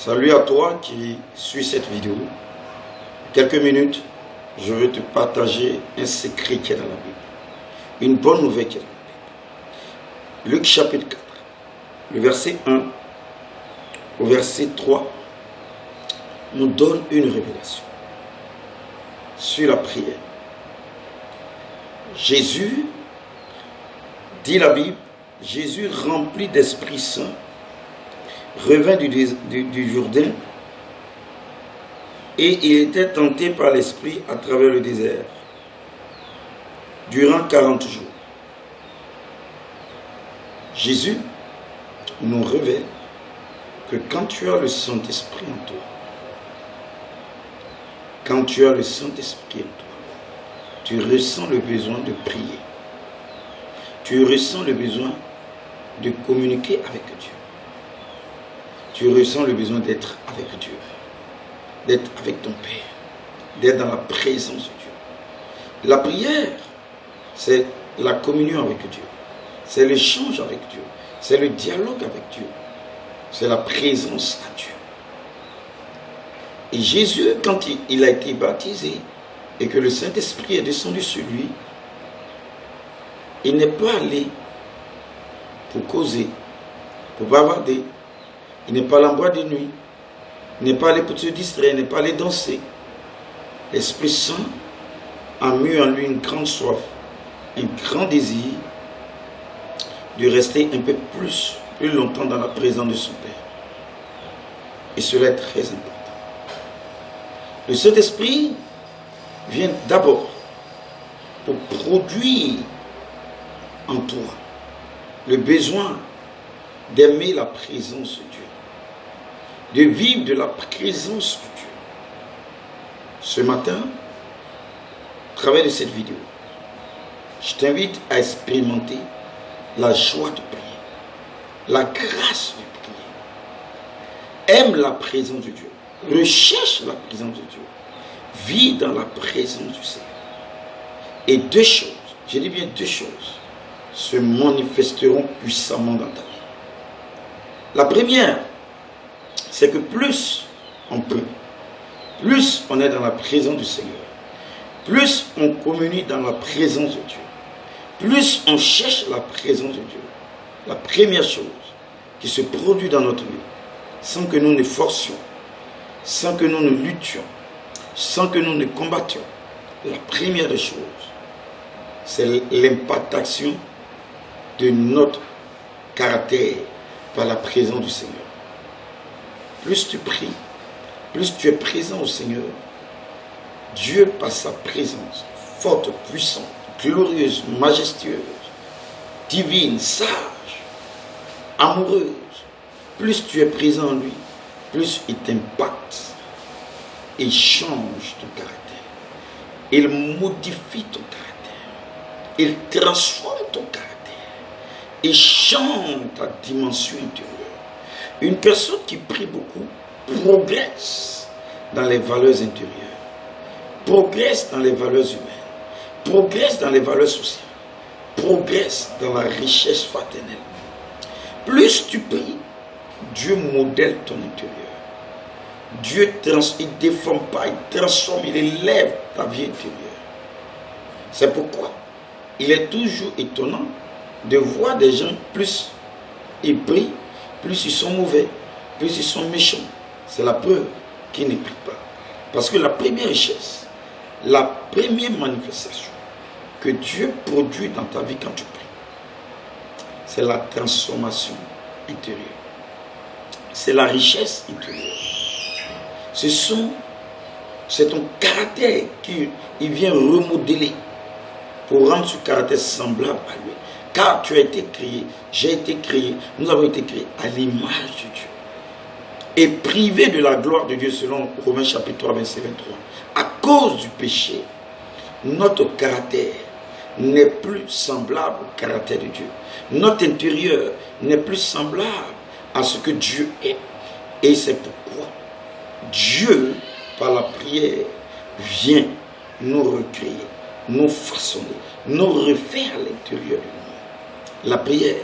Salut à toi qui suis cette vidéo. Quelques minutes, je vais te partager un secret qui est dans la Bible. Une bonne nouvelle qui est dans la Bible. Luc chapitre 4, le verset 1 au verset 3 nous donne une révélation sur la prière. Jésus, dit la Bible, Jésus rempli d'Esprit Saint, revint du Jourdain et il était tenté par l'Esprit à travers le désert durant 40 jours. Jésus nous révèle que quand tu as le Saint-Esprit en toi, tu ressens le besoin de prier. Tu ressens le besoin de communiquer avec Dieu. Tu ressens le besoin d'être avec Dieu, d'être avec ton Père, d'être dans la présence de Dieu. La prière, c'est la communion avec Dieu, c'est l'échange avec Dieu, c'est le dialogue avec Dieu, c'est la présence à Dieu. Et Jésus, quand il a été baptisé et que le Saint-Esprit est descendu sur lui, il n'est pas allé pour causer, pour bavarder. Il n'est pas allé en boîte de nuit. Il n'est pas allé pour se distraire. Il n'est pas allé danser. L'Esprit Saint a mis en lui une grande soif, un grand désir de rester un peu plus longtemps dans la présence de son Père. Et cela est très important. Le Saint-Esprit vient d'abord pour produire en toi le besoin d'aimer la présence de Dieu, de vivre de la présence de Dieu. Ce matin, à travers de cette vidéo, je t'invite à expérimenter la joie de prier, la grâce de prier. Aime la présence de Dieu, recherche la présence de Dieu, vis dans la présence du Seigneur. Et deux choses, je dis bien deux choses, se manifesteront puissamment dans ta vie. La première, c'est que plus on prie, plus on est dans la présence du Seigneur, plus on communie dans la présence de Dieu, plus on cherche la présence de Dieu. La première chose qui se produit dans notre vie, sans que nous ne forcions, sans que nous ne luttions, sans que nous ne combattions, la première des choses, c'est l'impactation de notre caractère par la présence du Seigneur. Plus tu pries, plus tu es présent au Seigneur, Dieu par sa présence, forte, puissante, glorieuse, majestueuse, divine, sage, amoureuse, plus tu es présent en lui, plus il t'impacte, il change ton caractère, il modifie ton caractère, il transforme ton caractère, il change ta dimension intérieure. Une personne qui prie beaucoup progresse dans les valeurs intérieures, progresse dans les valeurs humaines, progresse dans les valeurs sociales, progresse dans la richesse fraternelle. Plus tu pries, Dieu modèle ton intérieur. Dieu il ne déforme pas, il transforme, il élève ta vie intérieure. C'est pourquoi il est toujours étonnant de voir des gens, plus ils prient, plus ils sont mauvais, plus ils sont méchants. C'est la preuve qu'ils ne prient pas. Parce que la première richesse, la première manifestation que Dieu produit dans ta vie quand tu pries, c'est la transformation intérieure. C'est la richesse intérieure. C'est ton caractère qui vient remodeler pour rendre ce caractère semblable à lui. Car tu as été créé, j'ai été créé, nous avons été créés à l'image de Dieu. Et privé de la gloire de Dieu selon Romains chapitre 3, verset 23. À cause du péché, notre caractère n'est plus semblable au caractère de Dieu. Notre intérieur n'est plus semblable à ce que Dieu est. Et c'est pourquoi Dieu, par la prière, vient nous recréer, nous façonner, nous refaire à l'intérieur de nous. La prière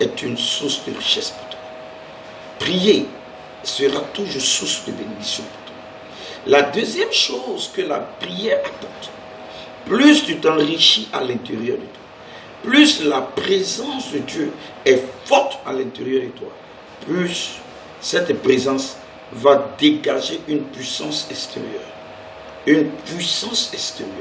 est une source de richesse pour toi. Prier, sera toujours source de bénédiction pour toi. La deuxième chose que la prière apporte, plus tu t'enrichis à l'intérieur de toi, plus la présence de Dieu est forte à l'intérieur de toi, plus cette présence va dégager une puissance extérieure, une puissance extérieure,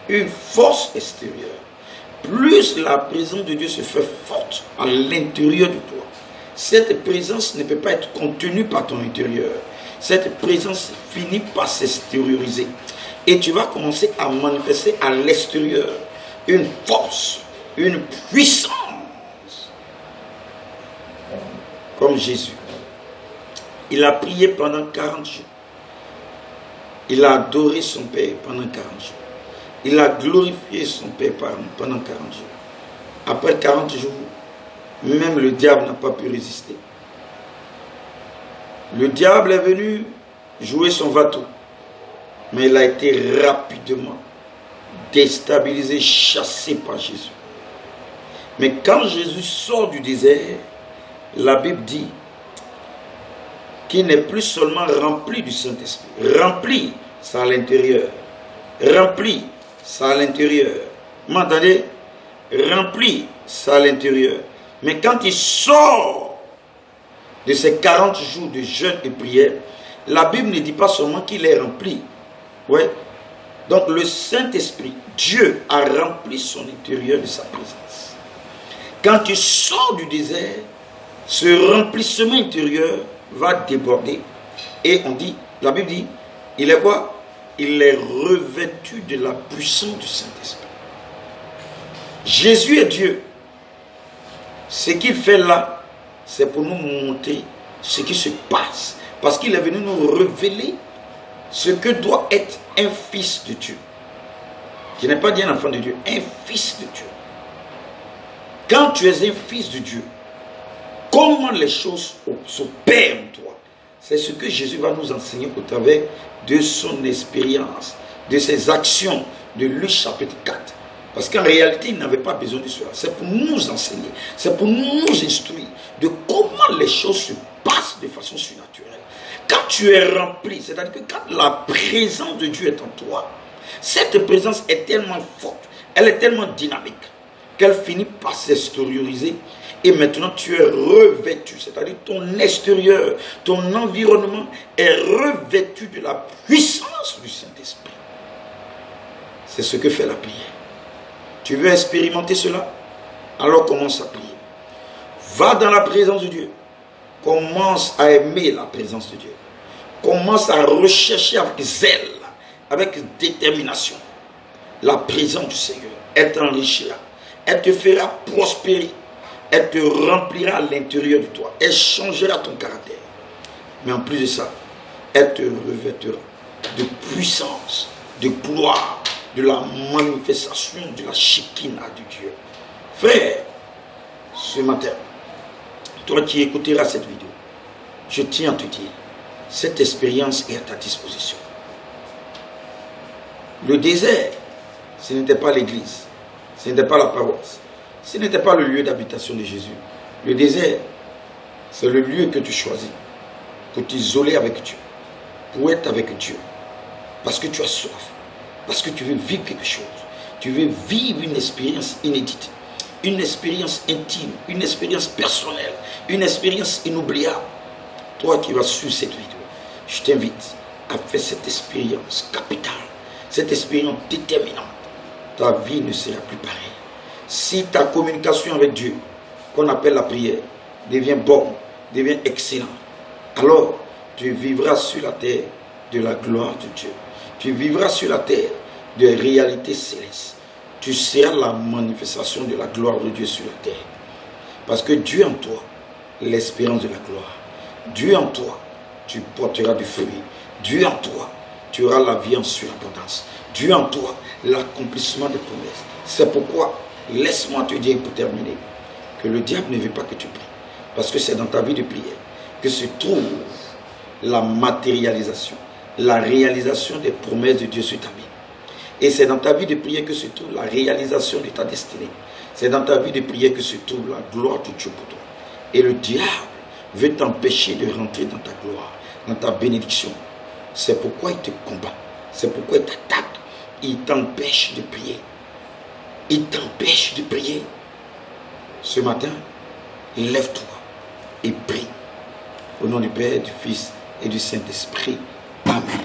une force extérieure. Plus la présence de Dieu se fait forte à l'intérieur de toi, cette présence ne peut pas être contenue par ton intérieur. Cette présence finit par s'extérioriser. Et tu vas commencer à manifester à l'extérieur une force, une puissance. Comme Jésus. Il a prié pendant 40 jours. Il a adoré son Père pendant 40 jours. Il a glorifié son Père pendant 40 jours. Après 40 jours, même le diable n'a pas pu résister. Le diable est venu jouer son bateau, mais il a été rapidement déstabilisé, chassé par Jésus. Mais quand Jésus sort du désert, la Bible dit qu'il n'est plus seulement rempli du Saint-Esprit. Rempli, c'est à l'intérieur. Rempli, c'est à l'intérieur. Vous m'entendez? Rempli, c'est à l'intérieur. Mais quand il sort de ces 40 jours de jeûne et prière, la Bible ne dit pas seulement qu'il est rempli. Ouais. Donc le Saint-Esprit, Dieu a rempli son intérieur de sa présence. Quand tu sors du désert, ce remplissement intérieur va déborder. Et on dit, la Bible dit, il est quoi? Il est revêtu de la puissance du Saint-Esprit. Jésus est Dieu. Ce qu'il fait là, c'est pour nous montrer ce qui se passe. Parce qu'il est venu nous révéler ce que doit être un fils de Dieu. Je n'ai pas dit un enfant de Dieu, un fils de Dieu. Quand tu es un fils de Dieu, comment les choses s'opèrent en toi? C'est ce que Jésus va nous enseigner au travers de son expérience, de ses actions, de Luc chapitre 4. Parce qu'en réalité, il n'avait pas besoin de cela. C'est pour nous enseigner, c'est pour nous instruire de comment les choses se passent de façon surnaturelle. Quand tu es rempli, c'est-à-dire que quand la présence de Dieu est en toi, cette présence est tellement forte, elle est tellement dynamique, qu'elle finit par s'extérioriser. Et maintenant, tu es revêtu, c'est-à-dire ton extérieur, ton environnement est revêtu de la puissance du Saint-Esprit. C'est ce que fait la prière. Tu veux expérimenter cela? Alors commence à prier. Va dans la présence de Dieu. Commence à aimer la présence de Dieu. Commence à rechercher avec zèle, avec détermination, la présence du Seigneur. Elle t'enrichira. Elle te fera prospérer. Elle te remplira à l'intérieur de toi. Elle changera ton caractère. Mais en plus de ça, elle te revêtera de puissance, de gloire, de la manifestation de la Shekinah de Dieu. Frère, ce matin, toi qui écouteras cette vidéo, je tiens à te dire, cette expérience est à ta disposition. Le désert, ce n'était pas l'église, ce n'était pas la paroisse, ce n'était pas le lieu d'habitation de Jésus. Le désert, c'est le lieu que tu choisis pour t'isoler avec Dieu, pour être avec Dieu, parce que tu as soif, parce que tu veux vivre quelque chose, tu veux vivre une expérience inédite, une expérience intime, une expérience personnelle, une expérience inoubliable. Toi qui vas suivre cette vidéo, je t'invite à faire cette expérience capitale, cette expérience déterminante. Ta vie ne sera plus pareille. Si ta communication avec Dieu, qu'on appelle la prière, devient bonne, devient excellente, alors tu vivras sur la terre de la gloire de Dieu. Tu vivras sur la terre de réalités célestes. Tu seras la manifestation de la gloire de Dieu sur la terre. Parce que Dieu en toi, l'espérance de la gloire. Dieu en toi, tu porteras du fruit. Dieu en toi, tu auras la vie en surabondance. Dieu en toi, l'accomplissement des promesses. C'est pourquoi, laisse-moi te dire pour terminer, que le diable ne veut pas que tu pries. Parce que c'est dans ta vie de prière que se trouve la matérialisation, la réalisation des promesses de Dieu sur ta vie. Et c'est dans ta vie de prière que se trouve la réalisation de ta destinée. C'est dans ta vie de prière que se trouve la gloire de Dieu pour toi. Et le diable veut t'empêcher de rentrer dans ta gloire, dans ta bénédiction. C'est pourquoi il te combat. C'est pourquoi il t'attaque. Il t'empêche de prier. Il t'empêche de prier. Ce matin, lève-toi et prie. Au nom du Père, du Fils et du Saint-Esprit. Amen.